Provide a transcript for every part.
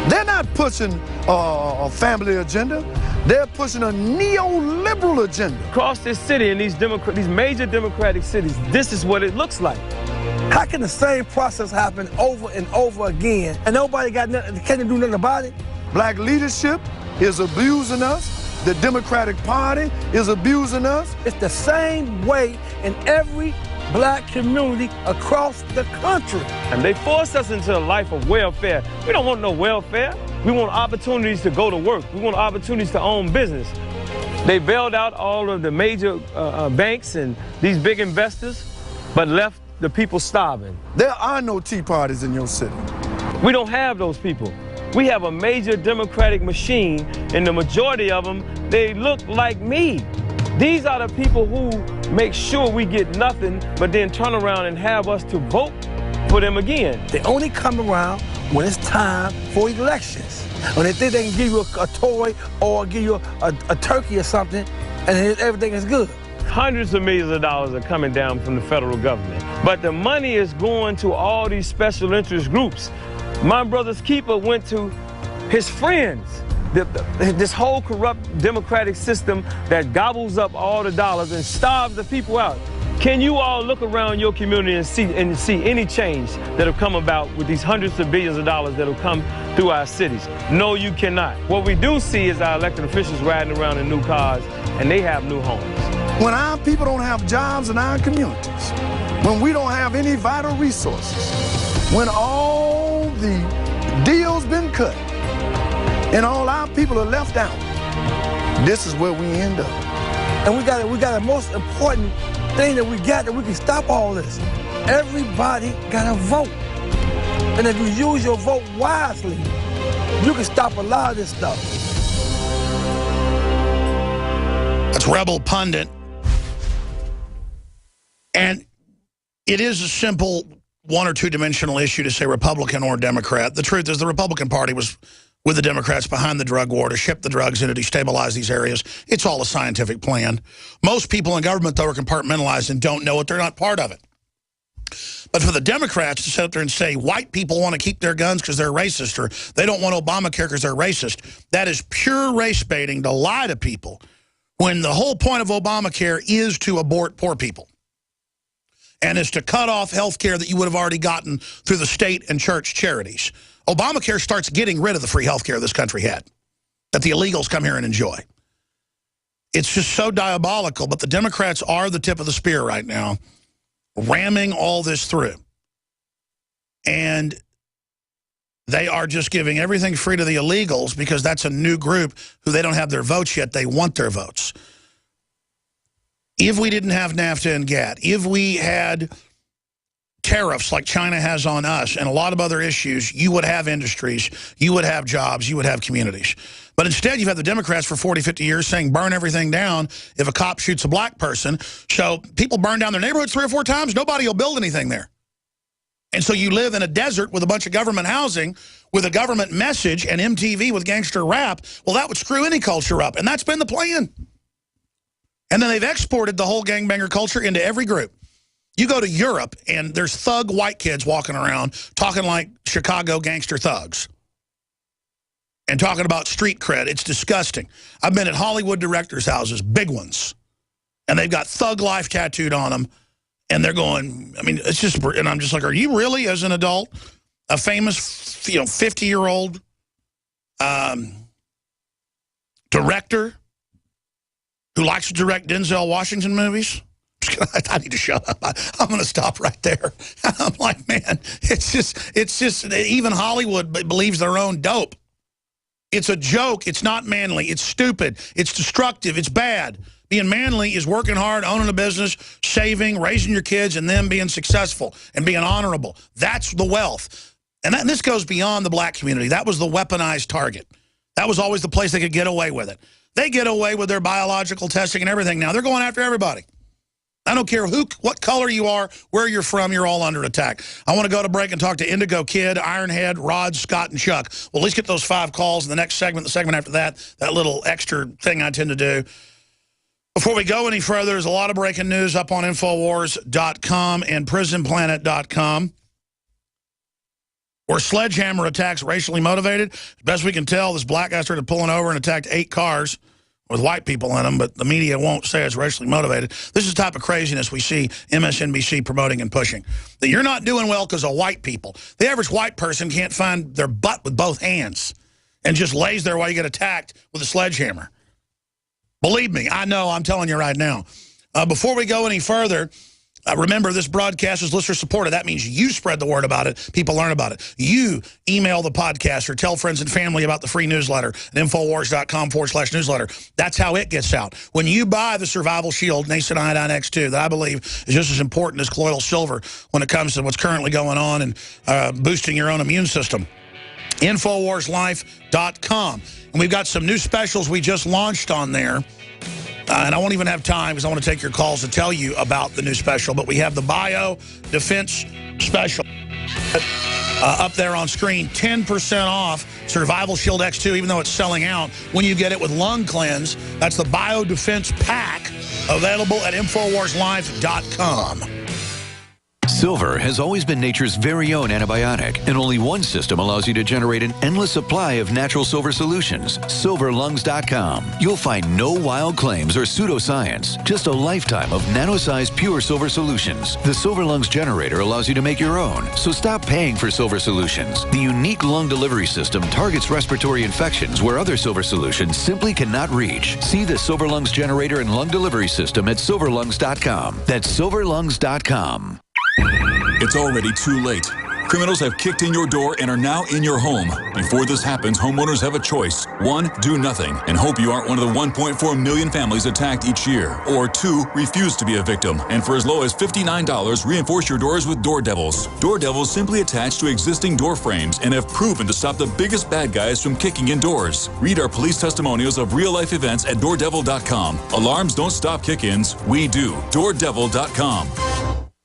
They're not pushing a family agenda. They're pushing a neoliberal agenda. Across this city, in these major democratic cities, this is what it looks like. How can the same process happen over and over again and nobody got nothing, can't do nothing about it? Black leadership is abusing us. The Democratic Party is abusing us. It's the same way in every black community across the country. And they force us into a life of welfare. We don't want no welfare. We want opportunities to go to work. We want opportunities to own business. They bailed out all of the major banks and these big investors, but left the people starving. There are no Tea Parties in your city. We don't have those people. We have a major democratic machine, and the majority of them, they look like me. These are the people who make sure we get nothing, but then turn around and have us to vote for them again. They only come around when it's time for elections. When they think they can give you a toy or give you a turkey or something, and everything is good. Hundreds of millions of dollars are coming down from the federal government. But the money is going to all these special interest groups. My brother's keeper went to his friends. This whole corrupt democratic system that gobbles up all the dollars and starves the people out. Can you all look around your community and see any change that have come about with these hundreds of billions of dollars that have come through our cities? No, you cannot. What we do see is our elected officials riding around in new cars, and they have new homes. When our people don't have jobs in our communities, when we don't have any vital resources, when all the deals been cut, and all our people are left out, this is where we end up. And we got the most important thing that we can stop all this. Everybody got to vote. And if you use your vote wisely, you can stop a lot of this stuff. That's Rebel Pundit. And it is a simple one or two dimensional issue to say Republican or Democrat. The truth is the Republican Party was with the Democrats behind the drug war to ship the drugs in to destabilize these areas. It's all a scientific plan. Most people in government, though, are compartmentalized and don't know it. They're not part of it. But for the Democrats to sit up there and say white people want to keep their guns because they're racist, or they don't want Obamacare because they're racist, that is pure race baiting to lie to people when the whole point of Obamacare is to abort poor people and is to cut off health care that you would have already gotten through the state and church charities. Obamacare starts getting rid of the free health care this country had, that the illegals come here and enjoy. It's just so diabolical, but the Democrats are the tip of the spear right now, ramming all this through. And they are just giving everything free to the illegals because that's a new group who they don't have their votes yet. They want their votes. If we didn't have NAFTA and GATT, if we had tariffs like China has on us and a lot of other issues, you would have industries, you would have jobs, you would have communities. But instead, you've had the Democrats for 40, 50 years saying burn everything down if a cop shoots a black person. So people burn down their neighborhoods 3 or 4 times, nobody will build anything there. And so you live in a desert with a bunch of government housing with a government message and MTV with gangster rap. Well, that would screw any culture up, and that's been the plan. And then they've exported the whole gangbanger culture into every group. You go to Europe, and there's thug white kids walking around talking like Chicago gangster thugs and talking about street cred. It's disgusting. I've been at Hollywood directors' houses, big ones, and they've got thug life tattooed on them, and they're going, I mean, it's just, and I'm just like, are you really, as an adult, a famous, 50-year-old director who likes to direct Denzel Washington movies? I need to shut up. I'm going to stop right there. I'm like, man, it's just, even Hollywood believes their own dope. It's a joke. It's not manly. It's stupid. It's destructive. It's bad. Being manly is working hard, owning a business, saving, raising your kids, and then being successful and being honorable. That's the wealth. And this goes beyond the black community. That was the weaponized target. That was always the place they could get away with it. They get away with their biological testing and everything now. They're going after everybody. I don't care what color you are, where you're from, you're all under attack. I want to go to break and talk to Indigo Kid, Ironhead, Rod, Scott, and Chuck. Well, at least get those 5 calls in the next segment, the segment after that, that little extra thing I tend to do. Before we go any further, there's a lot of breaking news up on Infowars.com and PrisonPlanet.com. Were sledgehammer attacks racially motivated? As best we can tell, this black guy started pulling over and attacked 8 cars with white people in them, but the media won't say it's racially motivated. This is the type of craziness we see MSNBC promoting and pushing. That you're not doing well because of white people. The average white person can't find their butt with both hands and just lays there while you get attacked with a sledgehammer. Believe me, I know, I'm telling you right now. Before we go any further, remember, this broadcast is listener supported. That means you spread the word about it. People learn about it. You email the podcast or tell friends and family about the free newsletter at Infowars.com/newsletter. That's how it gets out. When you buy the Survival Shield, Nascent Iodine X2, that I believe is just as important as colloidal silver when it comes to what's currently going on and boosting your own immune system. Infowarslife.com. And we've got some new specials we just launched on there. And I won't even have time because I want to take your calls to tell you about the new special. But we have the Bio Defense Special up there on screen. 10% off Survival Shield X2, even though it's selling out, when you get it with Lung Cleanse. That's the Bio Defense Pack, available at InfoWarsLife.com. Silver has always been nature's very own antibiotic, and only one system allows you to generate an endless supply of natural silver solutions. SilverLungs.com. You'll find no wild claims or pseudoscience, just a lifetime of nano-sized pure silver solutions. The Silver Lungs generator allows you to make your own, so stop paying for silver solutions. The unique lung delivery system targets respiratory infections where other silver solutions simply cannot reach. See the Silver Lungs generator and lung delivery system at SilverLungs.com. That's SilverLungs.com. It's already too late. Criminals have kicked in your door and are now in your home. Before this happens, homeowners have a choice. 1, do nothing and hope you aren't one of the 1.4 million families attacked each year. Or 2, refuse to be a victim. And for as low as $59, reinforce your doors with Door Devils. Door Devils simply attach to existing door frames and have proven to stop the biggest bad guys from kicking in doors. Read our police testimonials of real-life events at DoorDevil.com. Alarms don't stop kick-ins. We do. DoorDevil.com.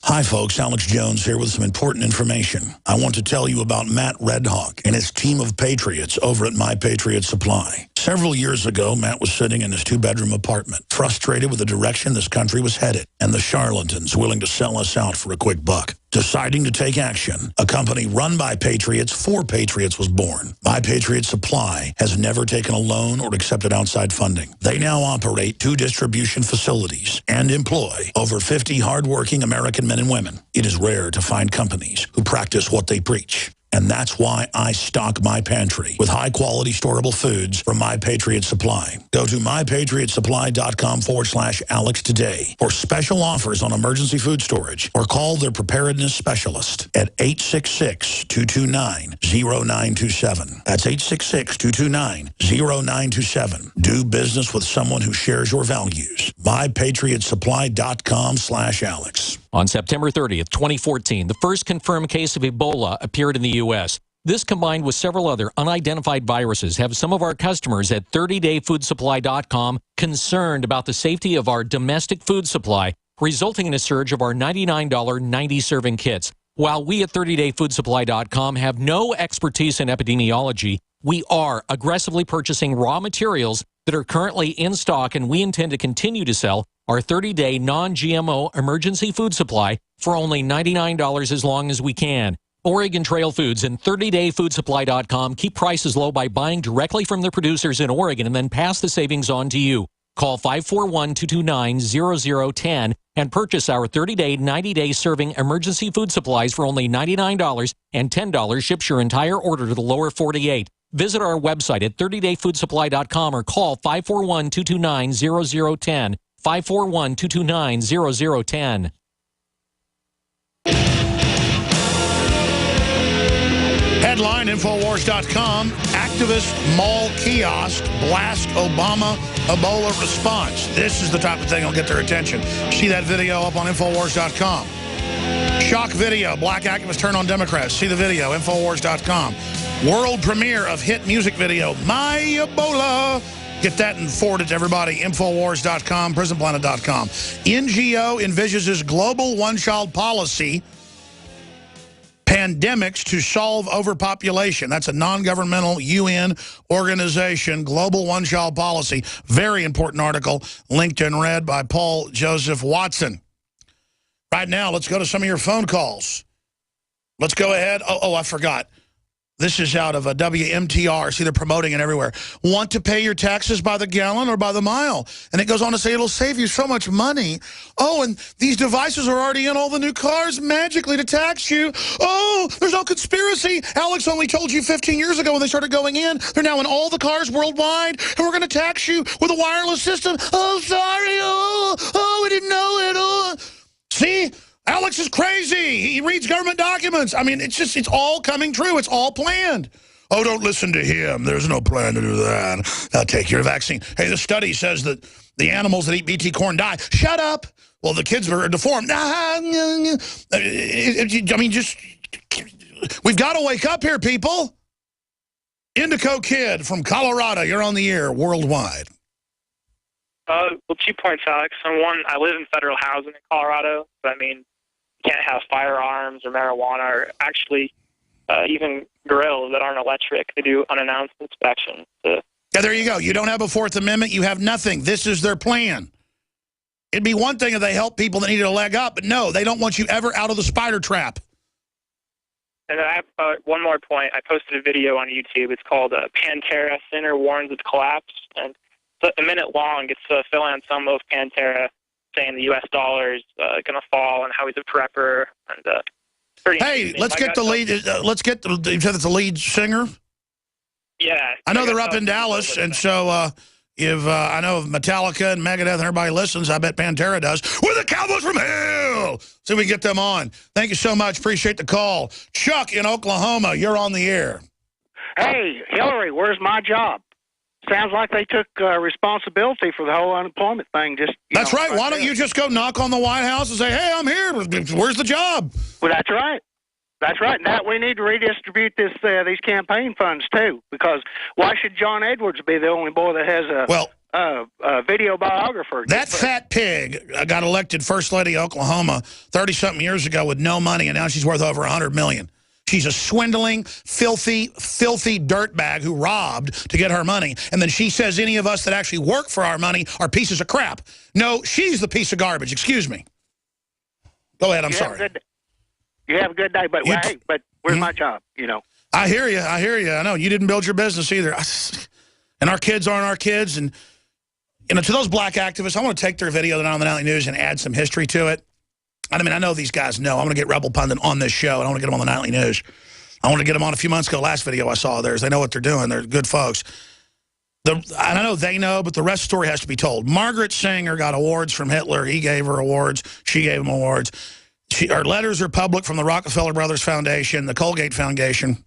Hi, folks. Alex Jones here with some important information. I want to tell you about Matt Redhawk and his team of patriots over at My Patriot Supply. Several years ago, Matt was sitting in his 2-bedroom apartment, frustrated with the direction this country was headed and the charlatans willing to sell us out for a quick buck. Deciding to take action, a company run by patriots for patriots was born. My Patriot Supply has never taken a loan or accepted outside funding. They now operate 2 distribution facilities and employ over 50 hardworking American men and women. It is rare to find companies who practice what they preach. And that's why I stock my pantry with high-quality storable foods from My Patriot Supply. Go to mypatriotsupply.com/Alex today for special offers on emergency food storage, or call their preparedness specialist at 866-229-0927. That's 866-229-0927. Do business with someone who shares your values. mypatriotsupply.com/Alex. On September 30th, 2014, the first confirmed case of Ebola appeared in the U.S. This, combined with several other unidentified viruses, have some of our customers at 30dayfoodsupply.com concerned about the safety of our domestic food supply, resulting in a surge of our $99 90-serving kits. While we at 30dayfoodsupply.com have no expertise in epidemiology, we are aggressively purchasing raw materials that are currently in stock, and we intend to continue to sell our 30-day non-GMO emergency food supply for only $99 as long as we can. Oregon Trail Foods and 30dayfoodsupply.com keep prices low by buying directly from the producers in Oregon and then pass the savings on to you. Call 541-229-0010 and purchase our 30-day, 90-day serving emergency food supplies for only $99, and $10 ships your entire order to the lower 48. Visit our website at 30dayfoodsupply.com or call 541-229-0010. 541-229-0010. Headline, Infowars.com, activist mall kiosk blast Obama Ebola response. This is the type of thing that'll get their attention. See that video up on Infowars.com. Shock video, black activists turn on Democrats. See the video, Infowars.com. World premiere of hit music video, My Ebola. Get that and forward it to everybody. Infowars.com, PrisonPlanet.com. NGO envisages global one-child policy, pandemics to solve overpopulation. That's a non-governmental UN organization, global one-child policy. Very important article, linked and read by Paul Joseph Watson. Right now, let's go to some of your phone calls. Let's go ahead. Oh, I forgot. This is out of a WMTR. See, they're promoting it everywhere. Want to pay your taxes by the gallon or by the mile? And it goes on to say it'll save you so much money. Oh, and these devices are already in all the new cars magically to tax you. Oh, there's no conspiracy. Alex only told you 15 years ago when they started going in. They're now in all the cars worldwide, and we're going to tax you with a wireless system. Oh, sorry. Oh, we didn't know it. Oh. See? Alex is crazy. He reads government documents. I mean, it's all coming true. It's all planned. Oh, don't listen to him. There's no plan to do that. Now take your vaccine. Hey, the study says that the animals that eat BT corn die. Shut up. Well, the kids are deformed. I mean, just, we've got to wake up here, people. Indico Kid from Colorado. You're on the air worldwide. Well, 2 points, Alex. And one, I live in federal housing in Colorado. So, I mean, you can't have firearms or marijuana or actually even grills that aren't electric. They do unannounced inspections. Yeah, there you go. You don't have a Fourth Amendment. You have nothing. This is their plan. It'd be one thing if they help people that needed a leg up, but no, they don't want you ever out of the spider trap. And I have one more point. I posted a video on YouTube. It's called Pantera Center Warns of Collapse. And it's a minute long. It's Phil Anselmo of Pantera saying the U.S. dollar is going to fall and how he's a prepper. And hey, let's get the lead. Let's get the. You said it's the lead singer. Yeah, I know they're up in Dallas, and so if I know if Metallica and Megadeth and everybody listens, I bet Pantera does. We're the Cowboys from hell. So we can get them on. Thank you so much. Appreciate the call. Chuck in Oklahoma, you're on the air. Hey, Hillary, where's my job? Sounds like they took responsibility for the whole unemployment thing. That's right. Why don't you just go knock on the White House and say, hey, I'm here. Where's the job? Well, that's right. That's right. Now we need to redistribute these campaign funds, too, because why should John Edwards be the only boy that has a video biographer? That fat pig got elected First Lady of Oklahoma 30-something years ago with no money, and now she's worth over $100 million. She's a swindling, filthy dirtbag who robbed to get her money. And then she says any of us that actually work for our money are pieces of crap. No, she's the piece of garbage. Excuse me. Go ahead. I'm sorry. You have a good day, but hey, but where's my job? You know. I hear you. I hear you. I know you didn't build your business either. And our kids aren't our kids. And to those black activists, I want to take their video that on the Nightly News and add some history to it. I mean, I know these guys know. I'm going to get Rebel Pundit on this show, and I want to get them on the Nightly News. I want to get them on a few months ago. Last video I saw of theirs. They know what they're doing. They're good folks. And I know they know, but the rest of the story has to be told. Margaret Sanger got awards from Hitler. He gave her awards. She gave him awards. Her letters are public from the Rockefeller Brothers Foundation, the Colgate Foundation,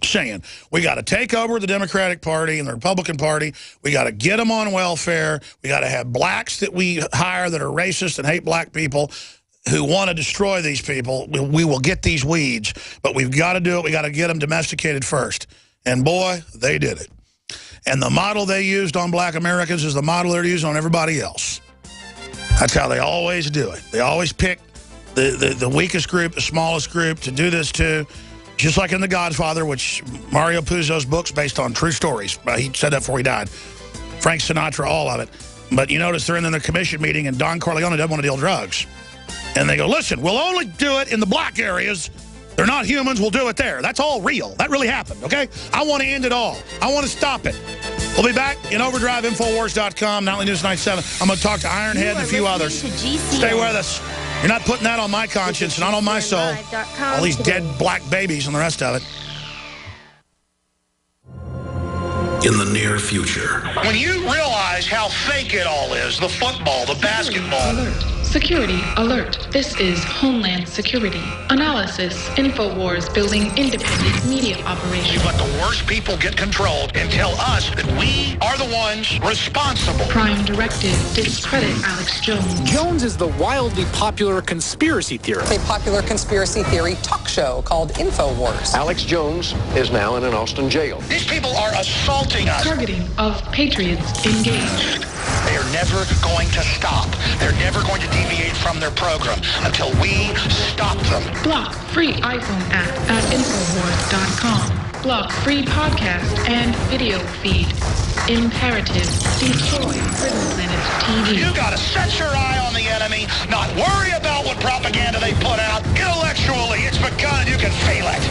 saying we got to take over the Democratic Party and the Republican Party. We got to get them on welfare. We got to have blacks that we hire that are racist and hate black people who want to destroy these people. We will get these weeds, but we've got to do it. We got to get them domesticated first. And boy, they did it. And the model they used on black Americans is the model they're using on everybody else. That's how they always do it. They always pick the weakest group, the smallest group to do this to, just like in The Godfather, which Mario Puzo's book's based on true stories. He said that before he died. Frank Sinatra, all of it. But you notice they're in their commission meeting and Don Corleone doesn't want to deal drugs. And they go, listen, we'll only do it in the black areas. They're not humans. We'll do it there. That's all real. That really happened, okay? I want to end it all. I want to stop it. We'll be back in Overdrive, Infowars.com, Nightly News 97. I'm going to talk to Ironhead and a few others. Stay with us. You're not putting that on my conscience, not on my soul. All these dead black babies and the rest of it. In the near future. When you realize how fake it all is, the football, the basketball. Alert. Security alert. This is Homeland Security. Analysis. Infowars building independent media operations. You let the worst people get controlled and tell us that we are the ones responsible. Prime directive. Discredit Alex Jones. Jones is the wildly popular conspiracy theorist. A popular conspiracy theory talk show called Infowars. Alex Jones is now in an Austin jail. These people are assaulting us. Targeting of patriots engaged. They are never going to stop. They're never going to deviate from their program until we stop them. Block free iPhone app at Infowars.com. Block free podcast and video feed. Imperative. Destroy Prison Planet TV. You gotta set your eye on the enemy, not worry about what propaganda they put out. Intellectually, it's begun and you can feel it.